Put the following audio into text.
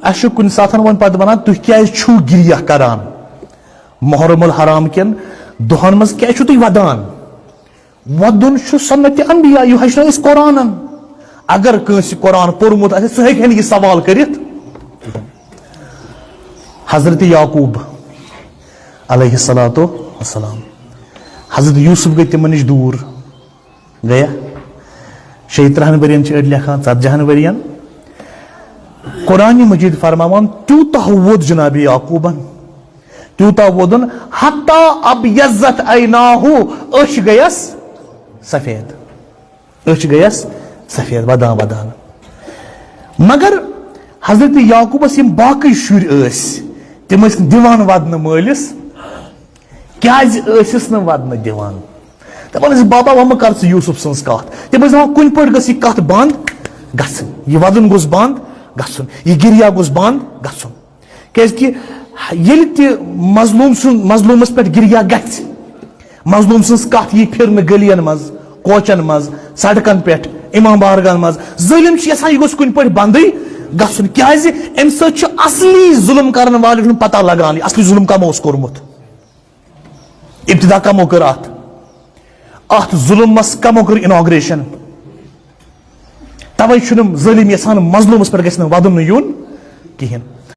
اش کن ساتن ون پتہ ونان تُہۍ کیازِ چھو گریہ کران محرم الحرام کین دہن مز کیازِ چھو تُہۍ ودان ودن چھُ سنت انبیاء یہ ہچھنو اس قرآنن اگر کٲنٛسہِ قرآن پوٚرمُت آسہِ سُہ ہیٚکہِ نہٕ یہِ سوال کٔرِتھ حضرت یعقوب علیہ الصلوۃ والسلام حضرت یوسف گئی تمن نش دور گیا 30 ورین اڑ لیکھان 40 ورین قرآن مجید فرماوان تیوتاہ وود جناب یعقوبن تیوتاہ وودن حتی ابیضت عیناہ أچھ گیس سفید أچھ گیس سفید ودان ودان مگر حضرت یعقوبس یم باقی شُرۍ ٲسۍ تم ٲسۍ دِوان ودنہٕ مٲلِس کیازِ ٲسِس نہٕ ودنہٕ دِوان دپان ٲسۍ بابا وۄنۍ مہ کر ژٕ یوٗسف سٕنٛز کتھ تم ٲسۍ دپان کُنہِ پٲٹھۍ گٔژھ یہِ کتھ بنٛد گژھٕنۍ یہِ ودُن گوٚژھ بنٛد گژھُن یہِ گریا گوٚژھ بنٛد گژھُن کیازکہِ ییٚلہِ تہِ مظلوٗمس پٮ۪ٹھ گریا گژھِ مظلوٗم سٕنٛز کتھ یی پھرنہٕ گٔلین منٛز کوچن منٛز سڑکن پٮ۪ٹھ امام بارگاہن منٛز ظٲلم چھُ یژھان یہِ گوٚژھ کُنہِ پٲٹھۍ بندٕے گژھُن کیازِ امہِ سۭتۍ چھُ اصلی ظُلم کرن والٮ۪ن ہُنٛد پتہ لگان اصلی ظُلم کمو اوس کوٚرمُت ابتدا کمو کٔر اتھ ظُلمس کمو کٔر اناگریشن توے چھُنہٕ ظٲلم یژھان مظلوٗمس پٮ۪ٹھ گژھِ نہٕ ودُن یُن کہیٖنۍ